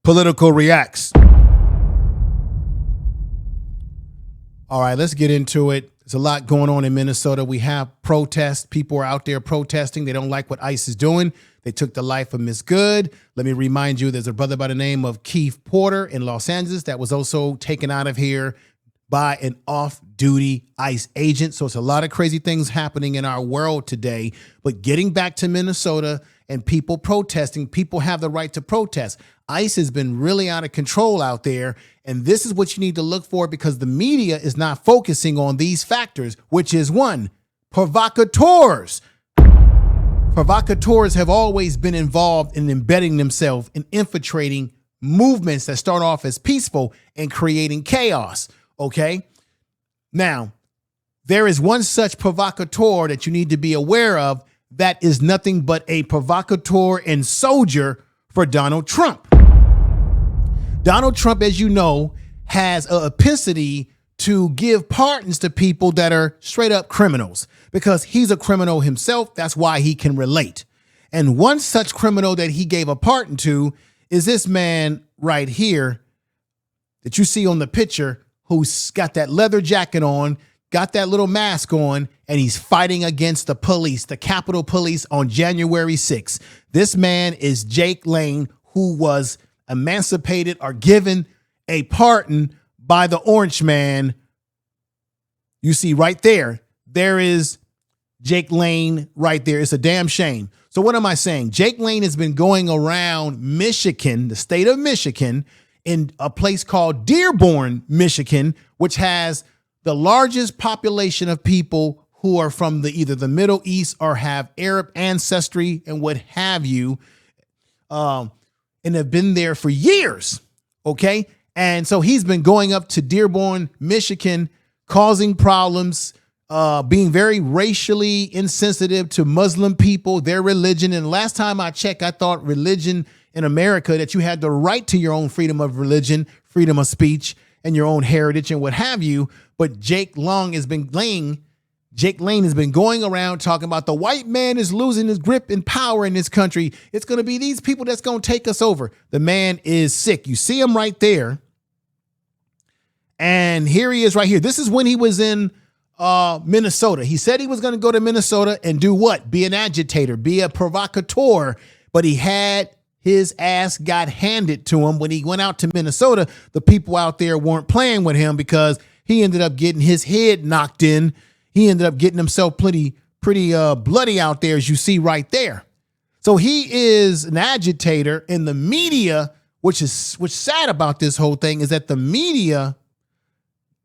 Political reacts. All right, let's get into it. There's a lot going on in Minnesota. We have protests. People are out there protesting. They don't like what ICE is doing. They took the life of Miss Good. Let me remind you, there's a brother by the name of Keith Porter in Los Angeles that was also taken out of here by an off-duty ICE agent. So it's a lot of crazy things happening in our world today. But getting back to Minnesota and people protesting, people have the right to protest. ICE has been really out of control out there. And this is what you need to look for, because the media is not focusing on these factors, which is one, provocateurs. Provocateurs have always been involved in embedding themselves in infiltrating movements that start off as peaceful and creating chaos. Okay. Now, there is one such provocateur that you need to be aware of that is nothing but a provocateur and soldier for Donald Trump. Donald Trump, as you know, has a propensity to give pardons to people that are straight up criminals because he's a criminal himself. That's why he can relate. And one such criminal that he gave a pardon to is this man right here that you see on the picture, who's got that leather jacket on, got that little mask on, and he's fighting against the police, the Capitol Police, on January 6th. This man is Jake Lane, who was emancipated or given a pardon by the Orange Man. You see right there, there is Jake Lane right there. It's a damn shame. So what am I saying? Jake Lane has been going around Michigan, the state of Michigan, in a place called Dearborn, Michigan, which has the largest population of people who are from either the Middle East or have Arab ancestry and what have you, and have been there for years. Okay. And so he's been going up to Dearborn, Michigan, causing problems, being very racially insensitive to Muslim people, their religion. And last time I checked, I thought religion in America, that you had the right to your own freedom of religion, freedom of speech, and your own heritage and what have you. But Jake Lane has been going around talking about the white man is losing his grip and power in this country. It's going to be these people that's going to take us over. The man is sick. You see him right there. And here he is right here. This is when he was in Minnesota. He said he was going to go to Minnesota and do what? Be an agitator, be a provocateur. But he had his ass got handed to him when he went out to Minnesota. The people out there weren't playing with him because he ended up getting his head knocked in. He ended up getting himself pretty bloody out there, as you see right there. So he is an agitator, and the media, what's sad about this whole thing is that the media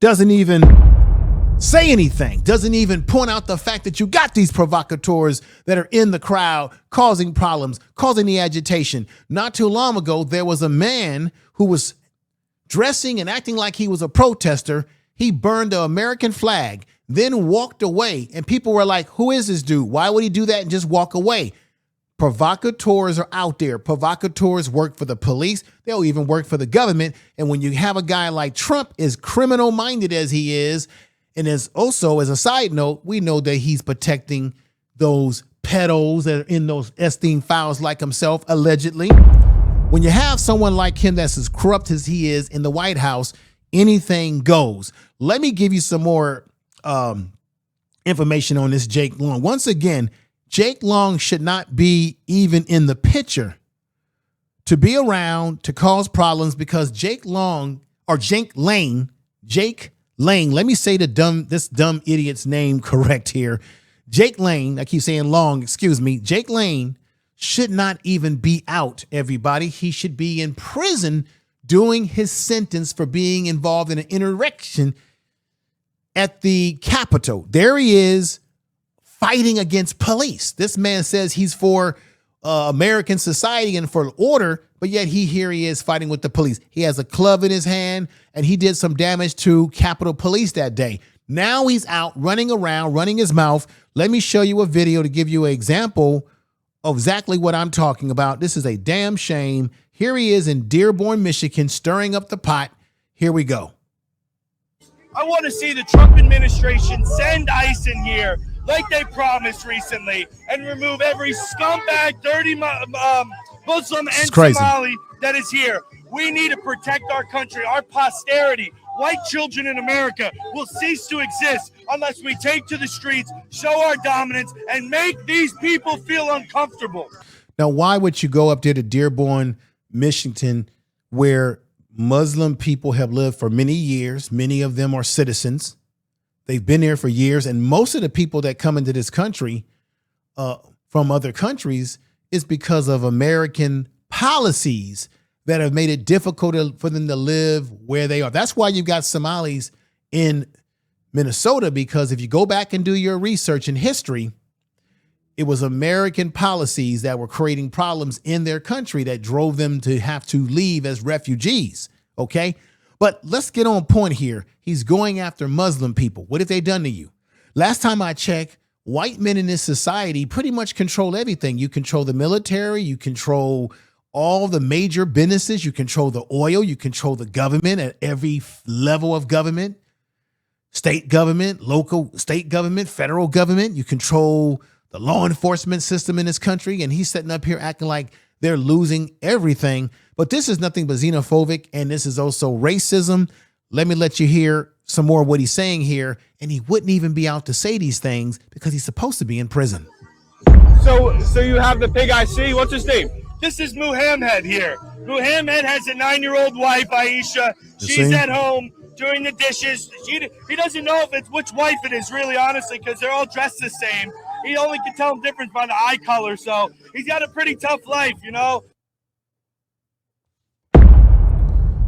doesn't even say anything, doesn't even point out the fact that you got these provocateurs that are in the crowd causing problems, causing the agitation. Not too long ago, there was a man who was dressing and acting like he was a protester. He burned the American flag, then walked away. And people were like, who is this dude? Why would he do that and just walk away? Provocateurs are out there. Provocateurs work for the police. They'll even work for the government. And when you have a guy like Trump, as criminal minded as he is, and as also, as a side note, we know that he's protecting those pedos that are in those Epstein files like himself, allegedly. When you have someone like him that's as corrupt as he is in the White House, anything goes. Let me give you some more information on this Jake Long. Once again, Jake Long should not be even in the picture to be around to cause problems, because Jake Lane, let me say this dumb idiot's name correct here. Jake Lane, I keep saying Long, excuse me. Jake Lane should not even be out, everybody. He should be in prison doing his sentence for being involved in an insurrection at the Capitol. There he is fighting against police. This man says he's for American society and for order, but yet here he is fighting with the police. He has a club in his hand, and he did some damage to Capitol Police that day. Now he's out running around, running his mouth. Let me show you a video to give you an example of exactly what I'm talking about. This is a damn shame. Here he is in Dearborn, Michigan, stirring up the pot. Here we go. I want to see the Trump administration send ICE in here like they promised recently and remove every scumbag, dirty Muslim and Somali that is here. We need to protect our country, our posterity. White children in America will cease to exist unless we take to the streets, show our dominance, and make these people feel uncomfortable. Now, why would you go up there to Dearborn, Michigan, where Muslim people have lived for many years? Many of them are citizens. They've been there for years. And most of the people that come into this country from other countries is because of American policies that have made it difficult for them to live where they are. That's why you've got Somalis in Minnesota, because if you go back and do your research in history, it was American policies that were creating problems in their country that drove them to have to leave as refugees. Okay. But let's get on point here. He's going after Muslim people. What have they done to you? Last time I checked, white men in this society pretty much control everything. You control the military, you control all the major businesses, you control the oil, you control the government at every level of government, state government, local state government, federal government. You control the law enforcement system in this country. And he's sitting up here acting like they're losing everything. But this is nothing but xenophobic, and this is also racism. Let me let you hear some more of what he's saying here. And he wouldn't even be out to say these things because he's supposed to be in prison. So you have the pig I see. What's his name? This is Muhammad here. Muhammad has a 9-year-old wife, Aisha. She's at home doing the dishes. He doesn't know if it's which wife it is, really, honestly, because they're all dressed the same. He only can tell the difference by the eye color. So he's got a pretty tough life, you know.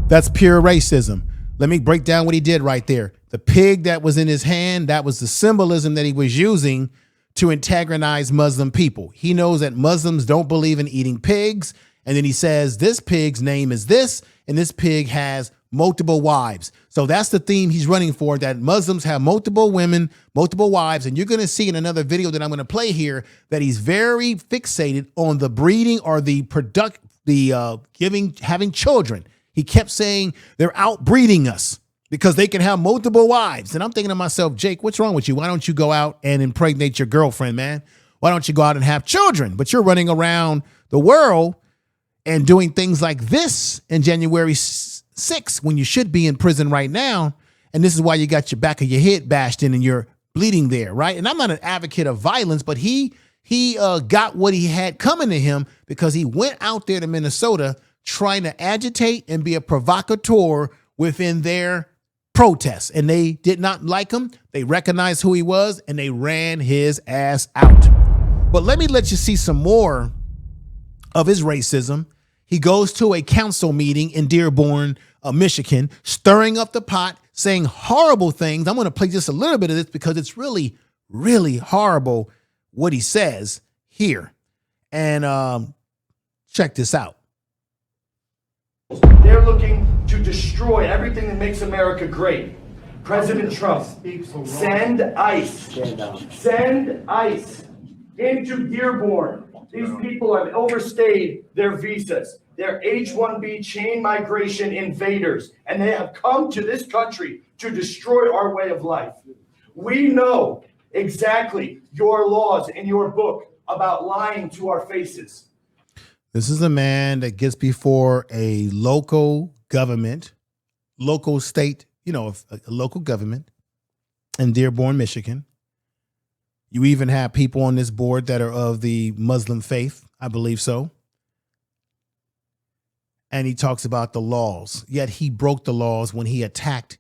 That's pure racism. Let me break down what he did right there. The pig that was in his hand, that was the symbolism that he was using to antagonize Muslim people. He knows that Muslims don't believe in eating pigs. And then he says, this pig's name is this, and this pig has multiple wives. So that's the theme he's running for, that Muslims have multiple women, multiple wives. And you're going to see in another video that I'm going to play here that he's very fixated on the breeding or having children. He kept saying they're outbreeding us because they can have multiple wives. And I'm thinking to myself, Jake, what's wrong with you? Why don't you go out and impregnate your girlfriend, man? Why don't you go out and have children? But you're running around the world and doing things like this in January 6th when you should be in prison right now. And this is why you got your back of your head bashed in and you're bleeding there, right? And I'm not an advocate of violence, but he got what he had coming to him because he went out there to Minnesota trying to agitate and be a provocateur within their protests. And they did not like him. They recognized who he was and they ran his ass out. But let me let you see some more of his racism. He goes to a council meeting in Dearborn, Michigan, stirring up the pot, saying horrible things. I'm going to play just a little bit of this because it's really, really horrible what he says here. And check this out. They're looking to destroy everything that makes America great. President Trump, send ICE into Dearborn. These people have overstayed their visas. They're H-1B chain migration invaders, and they have come to this country to destroy our way of life. We know exactly your laws in your book about lying to our faces. This is a man that gets before a local government, local state, a local government in Dearborn, Michigan. You even have people on this board that are of the Muslim faith, I believe so. And he talks about the laws, yet he broke the laws when he attacked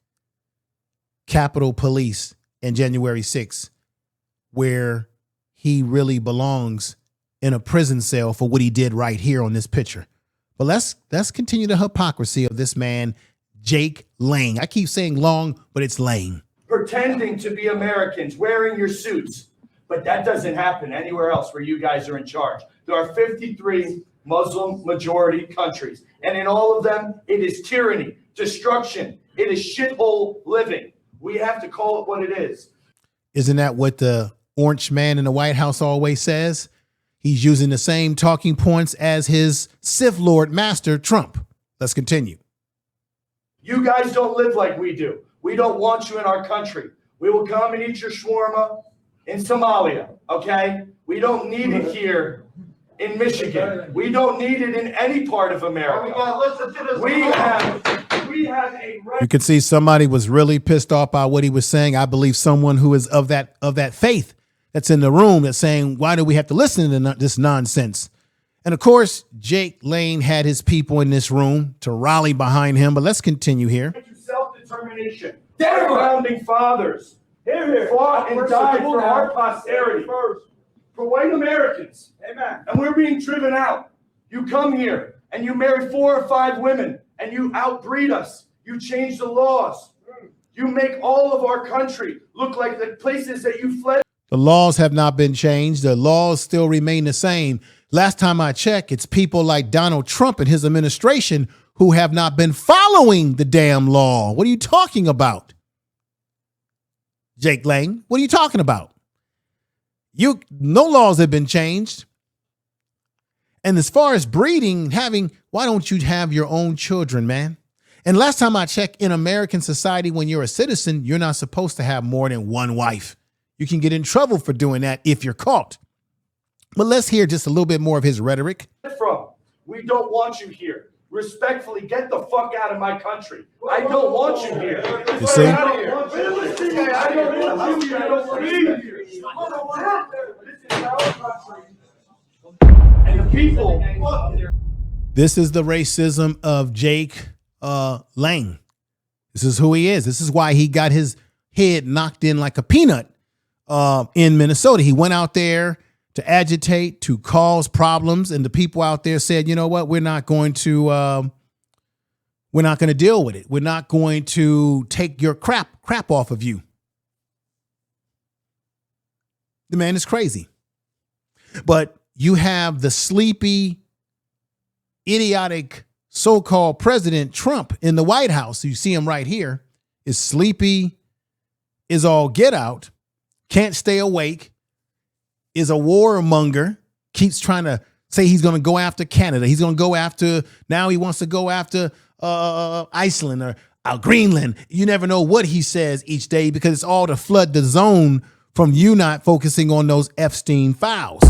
Capitol Police in January 6th, where he really belongs in a prison cell for what he did right here on this picture. But let's continue the hypocrisy of this man, Jake Lang. I keep saying Long, but it's Lang. Pretending to be Americans, wearing your suits. But that doesn't happen anywhere else where you guys are in charge. There are 53 Muslim majority countries. And in all of them, it is tyranny, destruction. It is shithole living. We have to call it what it is. Isn't that what the orange man in the White House always says? He's using the same talking points as his Sith Lord master, Trump. Let's continue. You guys don't live like we do. We don't want you in our country. We will come and eat your shawarma in Somalia, okay? We don't need it here in Michigan. We don't need it in any part of America. We have a right. You can see somebody was really pissed off by what he was saying. I believe someone who is of that faith that's in the room that's saying, why do we have to listen to this nonsense? And of course, Jake Lane had his people in this room to rally behind him. But let's continue here. Self-determination. Our founding fathers fought and died for our posterity, for white Americans. Amen. And we're being driven out. You come here and you marry 4 or 5 women and you outbreed us. You change the laws. You make all of our country look like the places that you fled. The laws have not been changed. The laws still remain the same. Last time I checked, it's people like Donald Trump and his administration who have not been following the damn law. What are you talking about? Jake Lane, what are you talking about? No laws have been changed. And as far as breeding, why don't you have your own children, man? And last time I checked, in American society, when you're a citizen, you're not supposed to have more than one wife. You can get in trouble for doing that if you're caught. But let's hear just a little bit more of his rhetoric. We don't want you here. Respectfully, get the fuck out of my country. I don't want you here. You see? I don't want you here. I don't want you here. I don't want you here. This is our country. And the people. This is the racism of Jake Lane. This is who he is. This is why he got his head knocked in like a peanut in Minnesota. He went out there to agitate, to cause problems, and the people out there said, you know what, we're not going to deal with it. We're not going to take your crap off of you. The man is crazy. But you have the sleepy, idiotic so-called President Trump in the White House. You see him right here, is sleepy, is all get out, can't stay awake, is a warmonger, keeps trying to say he's going to go after Canada. He's going to go after, now he wants to go after Iceland or Greenland. You never know what he says each day because it's all to flood the zone from you not focusing on those Epstein files.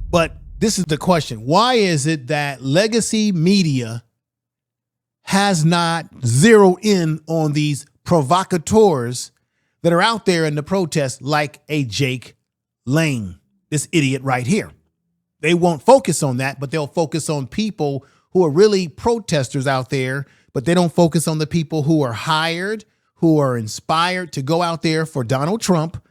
But this is the question. Why is it that legacy media has not zeroed in on these provocateurs that are out there in the protests like a Jake Lane, this idiot right here? They won't focus on that, but they'll focus on people who are really protesters out there, but they don't focus on the people who are hired, who are inspired to go out there for Donald Trump,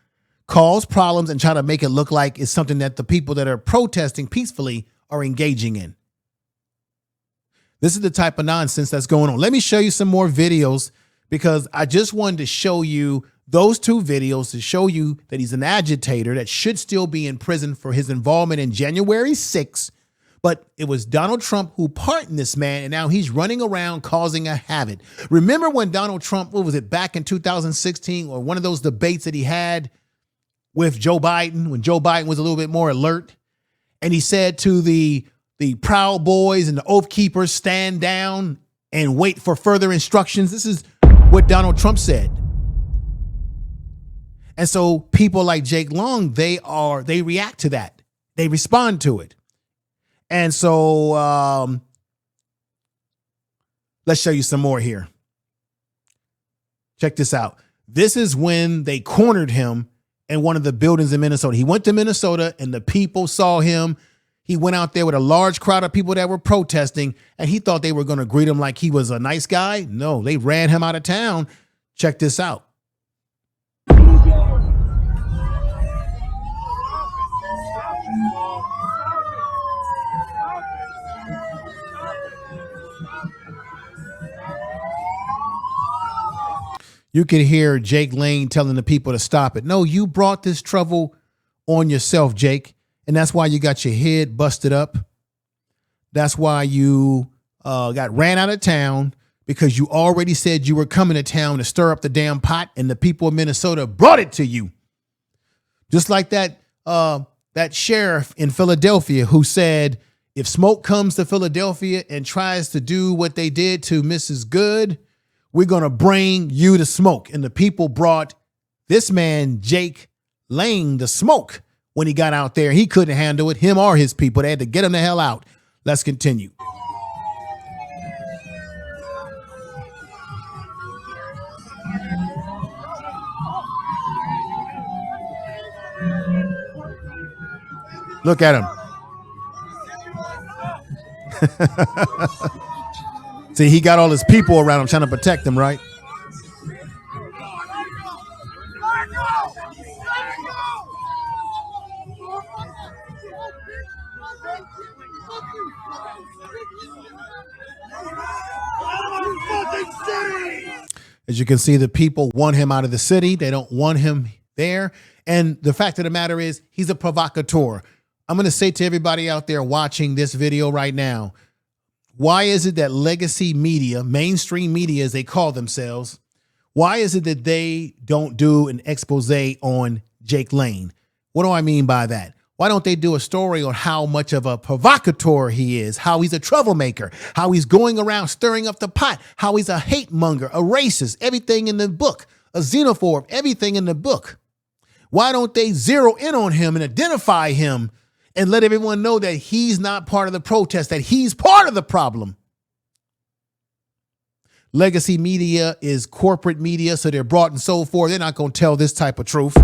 cause problems, and try to make it look like it's something that the people that are protesting peacefully are engaging in. This is the type of nonsense that's going on. Let me show you some more videos because I just wanted to show you those 2 videos to show you that he's an agitator that should still be in prison for his involvement in January 6th. But it was Donald Trump who pardoned this man, and now he's running around causing a havoc. Remember when Donald Trump, what was it, back in 2016, or one of those debates that he had with Joe Biden, when Joe Biden was a little bit more alert, and he said to the Proud Boys and the Oath Keepers, stand down and wait for further instructions. This is what Donald Trump said. And so people like Jake Long, they react to that. They respond to it. And so let's show you some more here. Check this out. This is when they cornered him in one of the buildings in Minnesota. He went to Minnesota and the people saw him. He went out there with a large crowd of people that were protesting, and he thought they were going to greet him like he was a nice guy. No, they ran him out of town. Check this out. You can hear Jake Lane telling the people to stop it. No, you brought this trouble on yourself, Jake. And that's why you got your head busted up. That's why you got ran out of town, because you already said you were coming to town to stir up the damn pot, and the people of Minnesota brought it to you. Just like that sheriff in Philadelphia who said, if smoke comes to Philadelphia and tries to do what they did to Mrs. Good, we're going to bring you the smoke. And the people brought this man, Jake Lane, the smoke. when he got out there. He couldn't handle it, him or his people. They had to get him the hell out. Let's continue. Look at him. See, he got all his people around him trying to protect him, right? As you can see, the people want him out of the city. They don't want him there. And the fact of the matter is, he's a provocateur. I'm going to say to everybody out there watching this video right now, why is it that legacy media, mainstream media as they call themselves, why is it that they don't do an expose on Jake Lane? What do I mean by that? Why don't they do a story on how much of a provocateur he is, how he's a troublemaker, how he's going around stirring up the pot, how he's a hate monger, a racist, everything in the book, a xenophobe, everything in the book? Why don't they zero in on him and identify him and let everyone know that he's not part of the protest, that he's part of the problem? Legacy media is corporate media, so they're brought and so forth. They're not going to tell this type of truth.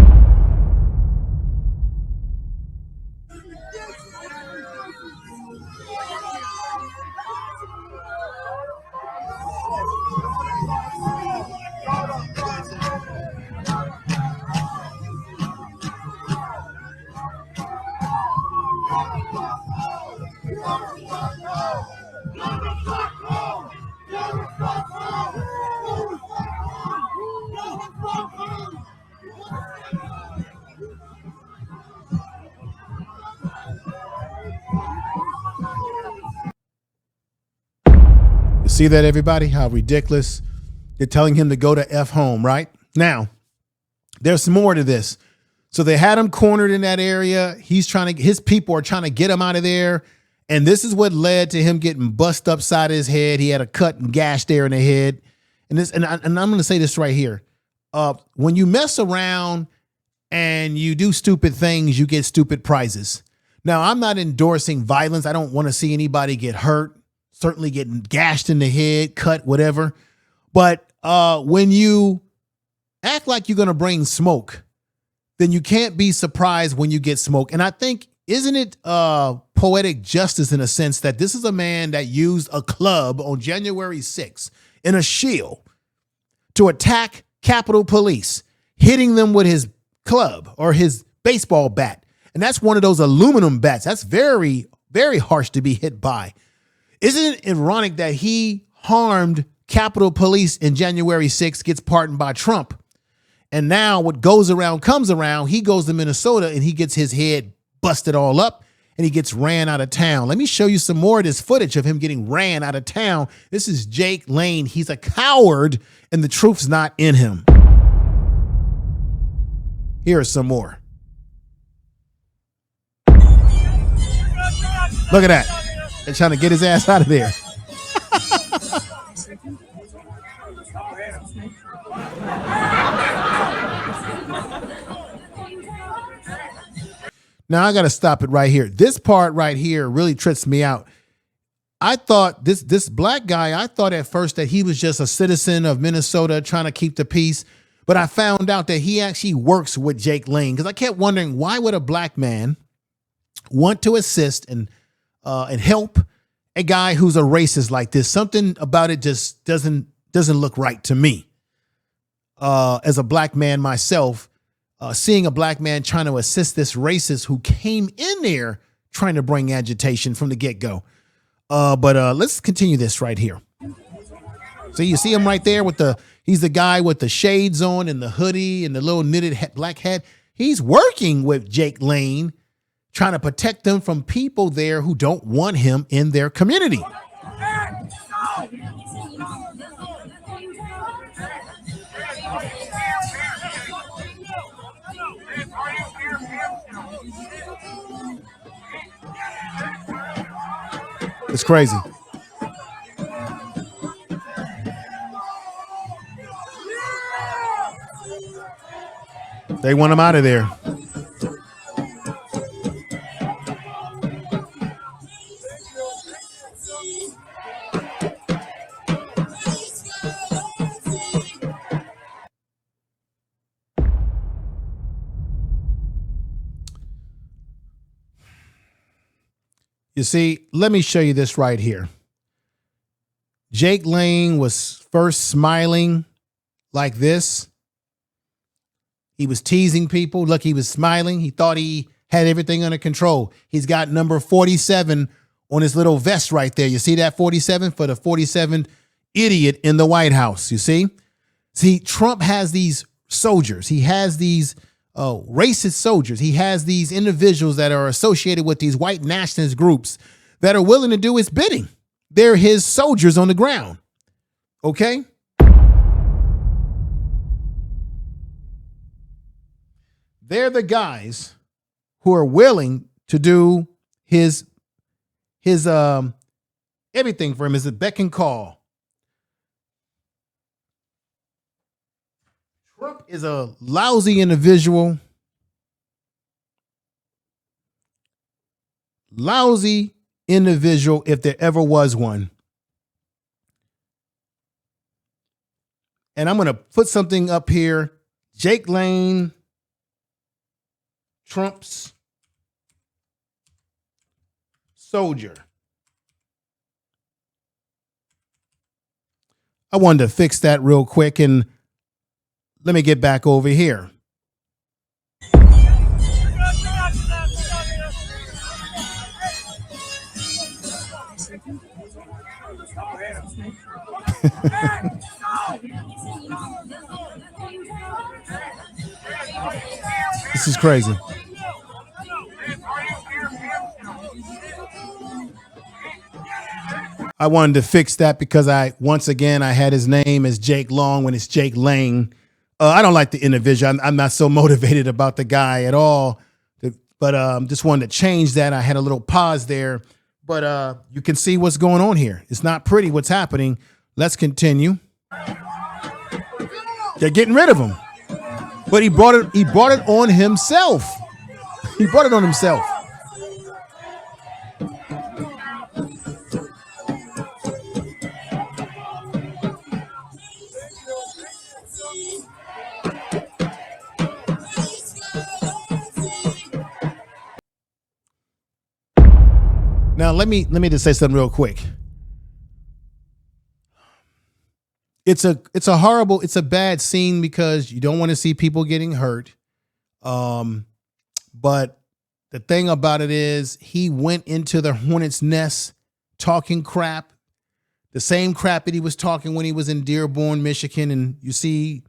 See that, everybody? How ridiculous. They're telling him to go to F home, right? Now, there's more to this. So they had him cornered in that area. His people are trying to get him out of there. And this is what led to him getting bust upside his head. He had a cut and gash there in the head. And I'm going to say this right here. When you mess around and you do stupid things, you get stupid prizes. Now, I'm not endorsing violence. I don't want to see anybody get hurt. Certainly getting gashed in the head, cut, whatever. But when you act like you're going to bring smoke, then you can't be surprised when you get smoke. And I think, isn't it poetic justice in a sense that this is a man that used a club on January 6th in a shield to attack Capitol Police, hitting them with his club or his baseball bat. And that's one of those aluminum bats. That's very, very harsh to be hit by. Isn't it ironic that he harmed Capitol Police in January 6th, gets pardoned by Trump, and now what goes around comes around? He goes to Minnesota and he gets his head busted all up and he gets ran out of town. Let me show you some more of this footage of him getting ran out of town. This is Jake Lane. He's a coward and the truth's not in him. Here are some more. Look at that. They're trying to get his ass out of there. Now I got to stop it right here. This part right here really trips me out. I thought this black guy, I thought at first that he was just a citizen of Minnesota trying to keep the peace. But I found out that he actually works with Jake Lane, because I kept wondering, why would a black man want to assist and help a guy who's a racist like this? Something about it just doesn't look right to me. As a black man myself, seeing a black man trying to assist this racist who came in there trying to bring agitation from the get-go. But let's continue this right here. So you see him right there with he's the guy with the shades on and the hoodie and the little knitted black hat. He's working with Jake Lane, trying to protect them from people there who don't want him in their community. It's crazy. They want him out of there. You see, let me show you this right here. Jake Lang was first smiling like this. He was teasing people. Look, he was smiling. He thought he had everything under control. He's got number 47 on his little vest right there. You see that 47 for the 47th idiot in the White House, you see? See, Trump has these soldiers. He has these racist soldiers. He has these individuals that are associated with these white nationalist groups that are willing to do his bidding. They're his soldiers on the ground. Okay? They're the guys who are willing to do his everything for him, is a beck and call. Trump is a lousy individual. Lousy individual if there ever was one. And I'm going to put something up here. Jake Lang, Trump's soldier. I wanted to fix that real quick, and let me get back over here. This is crazy. I wanted to fix that because once again, I had his name as Jake Long when it's Jake Lang. I don't like the individual. I'm not so motivated about the guy at all, but just wanted to change that. I had a little pause there, but you can see what's going on here. It's not pretty what's happening. Let's continue. They're getting rid of him, but he brought it on himself. He brought it on himself. Now, let me just say something real quick. It's a bad scene because you don't want to see people getting hurt. But the thing about it is he went into the hornet's nest talking crap, the same crap that he was talking when he was in Dearborn, Michigan. And you see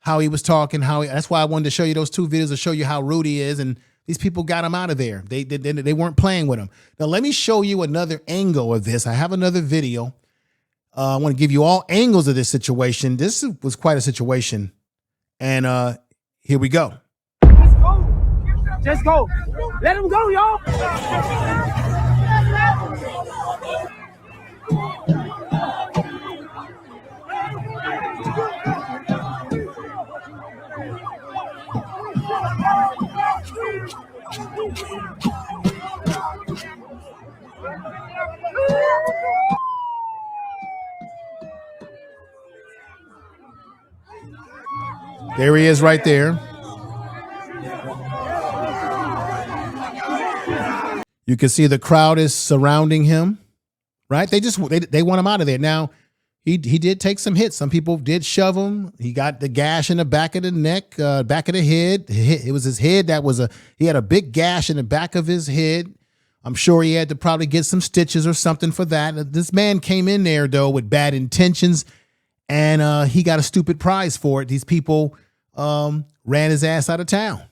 how he was talking, that's why I wanted to show you those two videos to show you how rude he is. And these people got him out of there. They weren't playing with him. Now, let me show you another angle of this. I have another video. I want to give you all angles of this situation. This was quite a situation. And here we go. Just go. Just go. Let him go, y'all. There he is right there. You can see the crowd is surrounding him, right? They want him out of there. Now, he did take some hits. Some people did shove him. He got the gash in the back of the neck, back of the head. It was his head he had a big gash in the back of his head. I'm sure he had to probably get some stitches or something for that. This man came in there, though, with bad intentions, and he got a stupid prize for it. These people ran his ass out of town.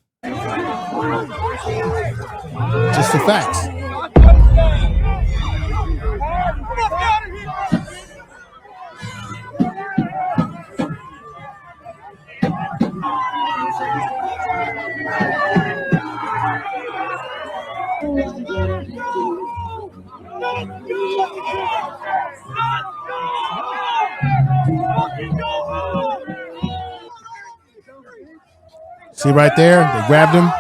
Just the facts. See right there? They grabbed him.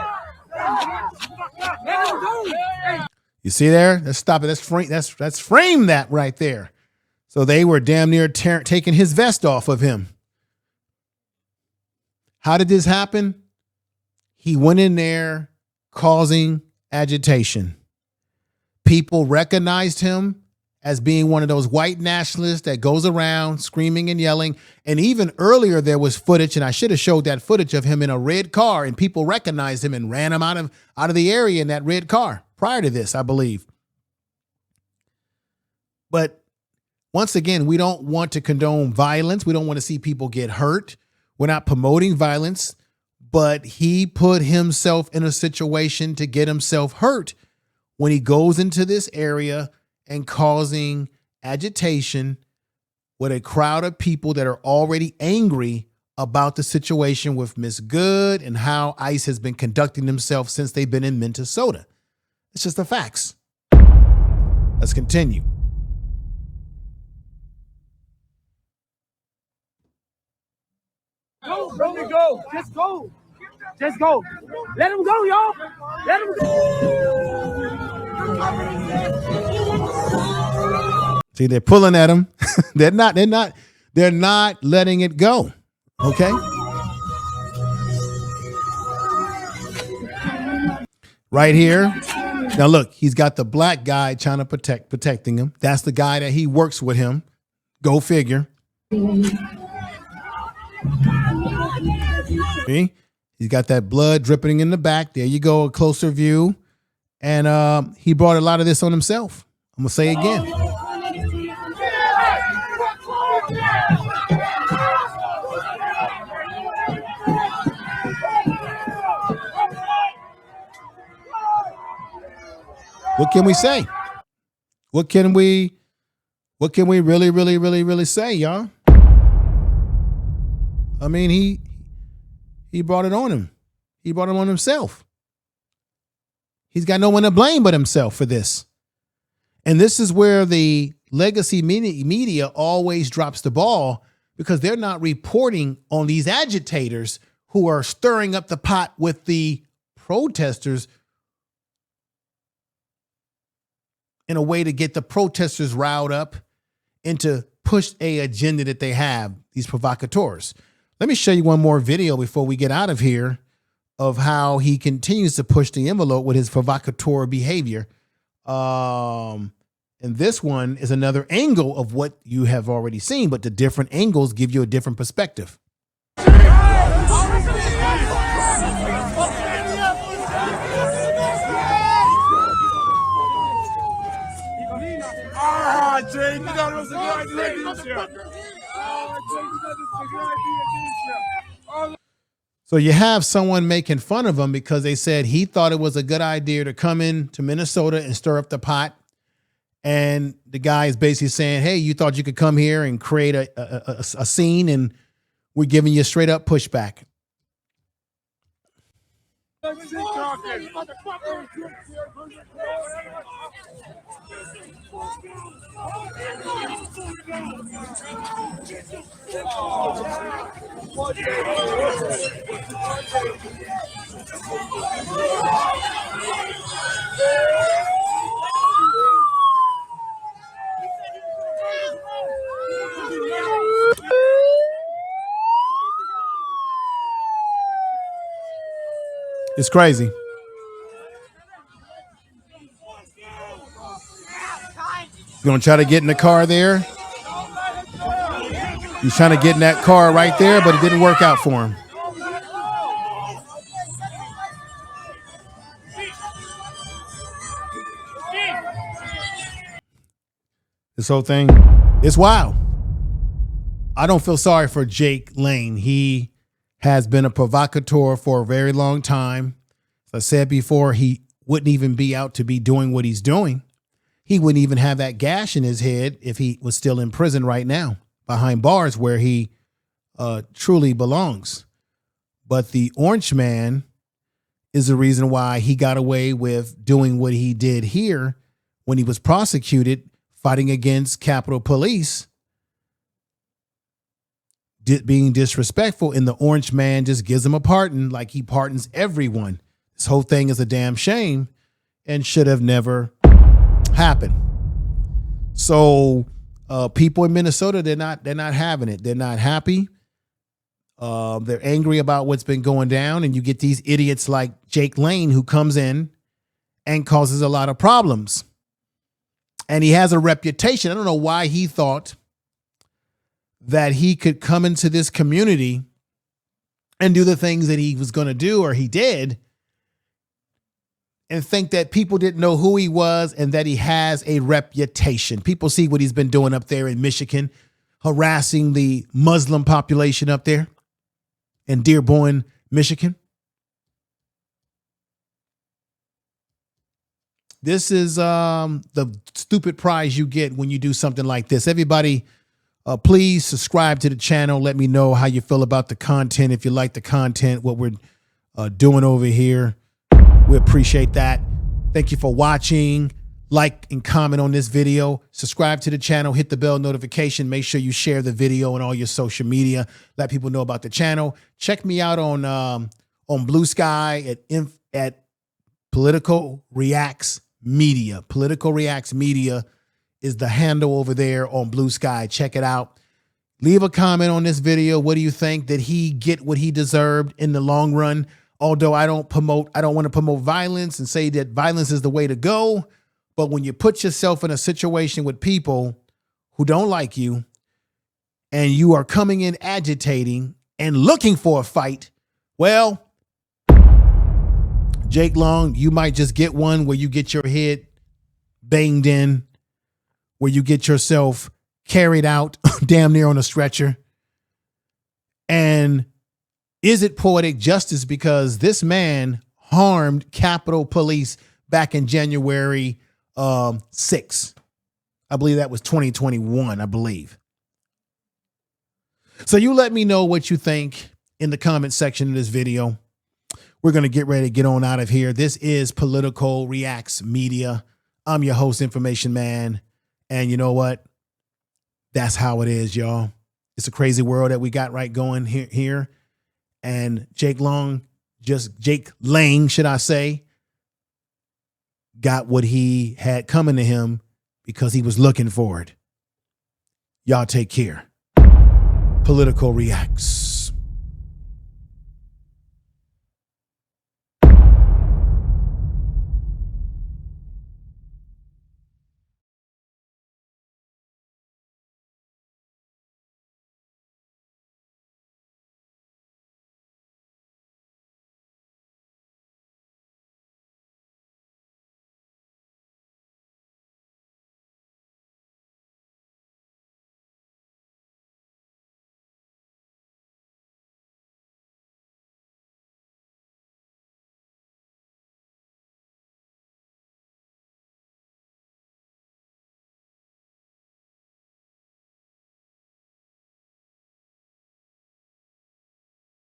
You see there? Let's stop it. Let's frame that right there. So they were damn near taking his vest off of him. How did this happen? He went in there causing agitation. people recognized him as being one of those white nationalists that goes around screaming and yelling. And even earlier, there was footage, and I should have showed that footage of him in a red car, and people recognized him and ran him out of the area in that red car prior to this, I believe. But once again, we don't want to condone violence. We don't want to see people get hurt. We're not promoting violence, but he put himself in a situation to get himself hurt when he goes into this area and causing agitation with a crowd of people that are already angry about the situation with Miss Good and how ICE has been conducting themselves since they've been in Minnesota. It's just the facts. Let's continue. Go, bro, go. Just go. Just go. Let him go, y'all. Let him go. See, they're pulling at him. They're not letting it go. Okay. Right here. Now look, he's got the black guy trying to protecting him. That's the guy that he works with him. Go figure. See? He's got that blood dripping in the back. There you go, a closer view. And he brought a lot of this on himself. I'm going to say again. What can we say? What can we really say, y'all? I mean, he brought it on him. He brought it on himself. He's got no one to blame but himself for this. And this is where the legacy media always drops the ball, because they're not reporting on these agitators who are stirring up the pot with the protesters in a way to get the protesters riled up and to push a agenda that they have, these provocateurs. Let me show you one more video before we get out of here of how he continues to push the envelope with his provocateur behavior. And this one is another angle of what you have already seen, but the different angles give you a different perspective. Jay, you thought it was a good idea, didn't you? Jay, you thought it was a good idea, didn't you? So you have someone making fun of him because they said he thought it was a good idea to come in to Minnesota and stir up the pot. And the guy is basically saying, hey, you thought you could come here and create a scene, and we're giving you straight up pushback. It's crazy. You gonna try to get in the car there? He's trying to get in that car right there, but it didn't work out for him. This whole thing, it's wild. I don't feel sorry for Jake Lane. He has been a provocateur for a very long time. As I said before, he wouldn't even be out to be doing what he's doing. He wouldn't even have that gash in his head if he was still in prison right now, behind bars where he truly belongs. But the Orange Man is the reason why he got away with doing what he did here when he was prosecuted, fighting against Capitol Police, being disrespectful, and the Orange Man just gives him a pardon like he pardons everyone. This whole thing is a damn shame and should have never happened. So people in Minnesota, they're not having it. They're not happy. They're angry about what's been going down, and you get these idiots like Jake Lane who comes in and causes a lot of problems. And he has a reputation. I don't know why he thought that he could come into this community and do the things that he was going to do, or he did, and think that people didn't know who he was and that he has a reputation. People see what he's been doing up there in Michigan, harassing the Muslim population up there in Dearborn, Michigan. This is the stupid prize you get when you do something like this. Everybody, please subscribe to the channel. Let me know how you feel about the content. If you like the content, what we're doing over here, we appreciate that. Thank you for watching. Like and comment on this video. Subscribe to the channel. Hit the bell notification. Make sure you share the video on all your social media. Let people know about the channel. Check me out on Blue Sky at Political Reacts Media. Political Reacts Media is the handle over there on Blue Sky. Check it out. Leave a comment on this video. What do you think? Did he get what he deserved in the long run? Although I don't want to promote violence and say that violence is the way to go. But when you put yourself in a situation with people who don't like you and you are coming in agitating and looking for a fight, well, Jake Long, you might just get one where you get your head banged in, where you get yourself carried out damn near on a stretcher. And is it poetic justice? Because this man harmed Capitol Police back in January 6th. I believe that was 2021, I believe. So you let me know what you think in the comment section of this video. We're going to get ready to get on out of here. This is Political Reacts Media. I'm your host, Information Man. And you know what? That's how it is, y'all. It's a crazy world that we got right going here. And Jake Lang, should I say, got what he had coming to him because he was looking for it. Y'all take care. Political Reacts.